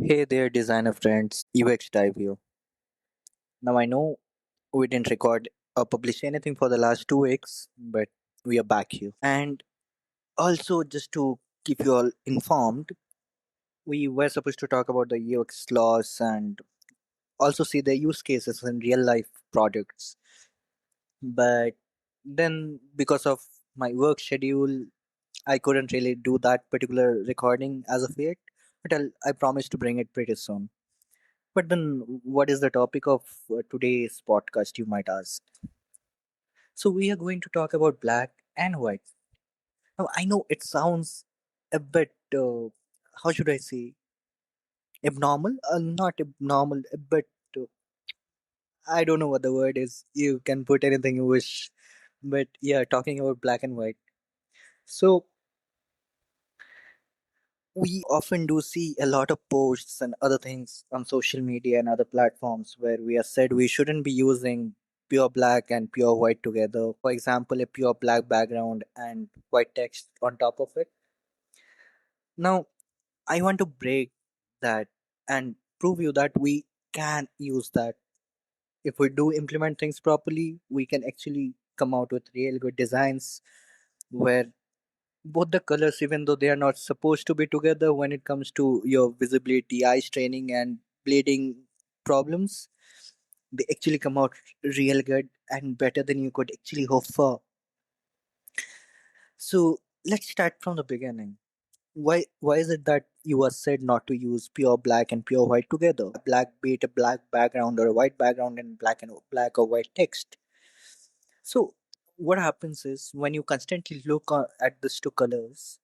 Hey there, designer friends. UX Dive here. Now, I know we didn't record or publish anything for the last 2 weeks, but we are back here. And also, just to keep you all informed, we were supposed to talk about the UX laws and also see the use cases in real life projects. But then, because of my work schedule, I couldn't really do that particular recording as of yet. But I promise to bring it pretty soon. But then, what is the topic of today's podcast, you might ask? So, we are going to talk about black and white. Now, I know it sounds a bit, how should I say, abnormal? Not abnormal, a bit, I don't know what the word is. You can put anything you wish. But yeah, talking about black and white. So, we often do see a lot of posts and other things on social media and other platforms where we are said we shouldn't be using pure black and pure white together. For example, a pure black background and white text on top of it. Now, I want to break that and prove you that we can use that. If we do implement things properly, we can actually come out with real good designs where both the colors, even though they are not supposed to be together when it comes to your visibility, eye straining, and bleeding problems, they actually come out real good and better than you could actually hope for. So let's start from the beginning. Why is it that you are said not to use pure black and pure white together? Black, be it a black background or a white background, and black or white text. So what happens is when you constantly look at these two colors,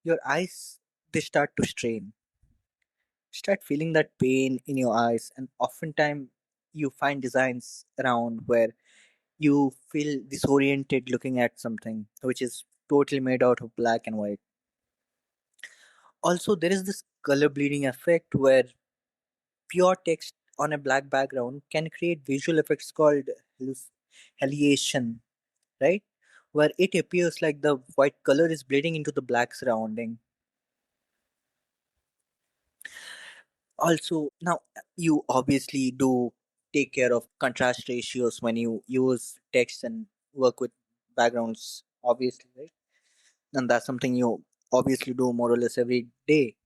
your eyes, they start to strain, start feeling that pain in your eyes, and oftentimes you find designs around where you feel disoriented looking at something which is totally made out of black and white. Also, there is this color bleeding effect where pure text on a black background can create visual effects called hallucination, right, where it appears like the white color is bleeding into the black surrounding. Also, now you obviously do take care of contrast ratios when you use text and work with backgrounds, obviously, right? And that's something you obviously do more or less every day.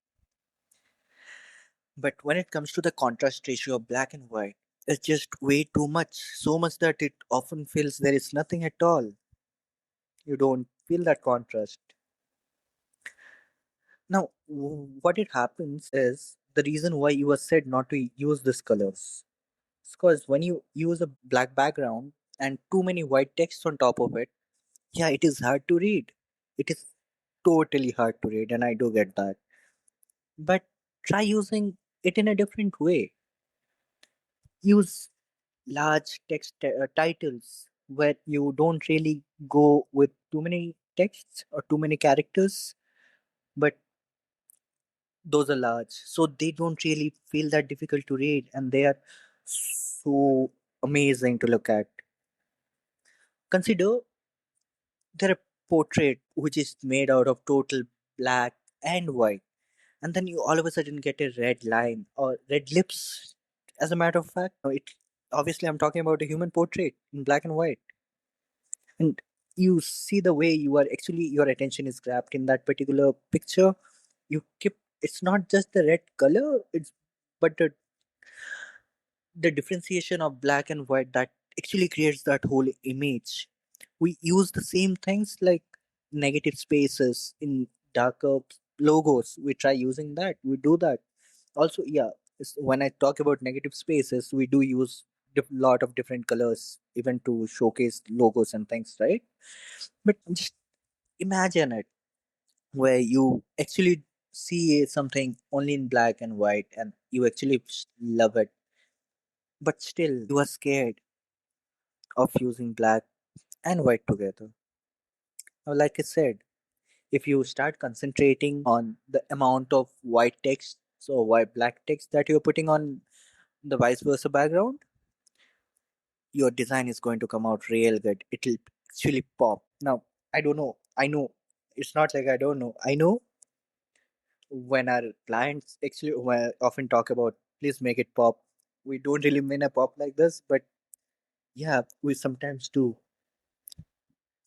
But when it comes to the contrast ratio of black and white, it's just way too much, so much that it often feels there is nothing at all. You don't feel that contrast. Now, what it happens is the reason why you were said not to use these colors. Because when you use a black background and too many white text on top of it, yeah, it is hard to read. It is totally hard to read, and I do get that. But try using it in a different way. Use large text titles where you don't really go with too many texts or too many characters, but those are large, so they don't really feel that difficult to read, and they are so amazing to look at. Consider there a portrait which is made out of total black and white, and then you all of a sudden get a red line or red lips. As a matter of fact, it obviously I'm talking about a human portrait in black and white, and you see the way you are actually your attention is grabbed in that particular picture. You keep, it's not just the red color, it's but the differentiation of black and white that actually creates that whole image. We use the same things like negative spaces in darker logos. We try using that. We do that. Also, yeah, when I talk about negative spaces, we do use lot of different colors even to showcase logos and things, right? But just imagine it where you actually see something only in black and white and you actually love it, but still you are scared of using black and white together. Now, like I said, if you start concentrating on the amount of white text or white black text that you're putting on the vice versa background, your design is going to come out real good. It'll actually pop. Now, I don't know. I know it's not like I don't know. I know when our clients actually often talk about please make it pop, we don't really mean a pop like this, but yeah, we sometimes do.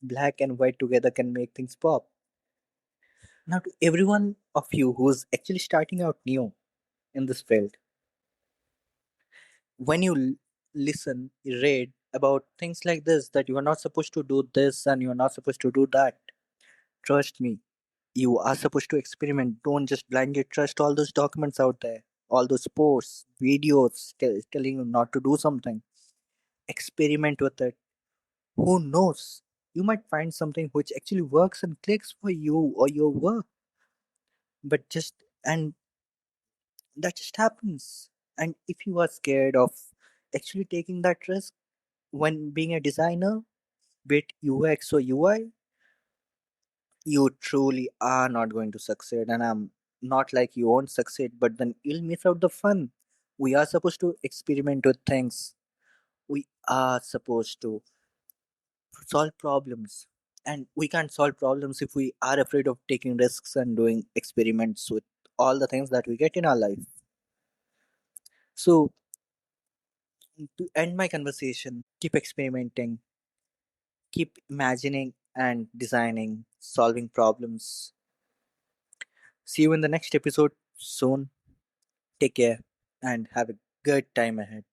Black and white together can make things pop. Now, to everyone of you who's actually starting out new in this field, when you listen, read about things like this, that you are not supposed to do this and you are not supposed to do that, trust me, you are supposed to experiment. Don't just blindly trust all those documents out there, all those posts, videos telling you not to do something. Experiment with it. Who knows? You might find something which actually works and clicks for you or your work. But just, and that just happens. And if you are scared of actually taking that risk when being a designer, be it UX or UI, you truly are not going to succeed. And I'm not like you won't succeed, but then you'll miss out the fun. We are supposed to experiment with things. We are supposed to solve problems. And we can't solve problems if we are afraid of taking risks and doing experiments with all the things that we get in our life. So, to end my conversation, keep experimenting, keep imagining and designing, solving problems. See you in the next episode soon. Take care and have a good time ahead.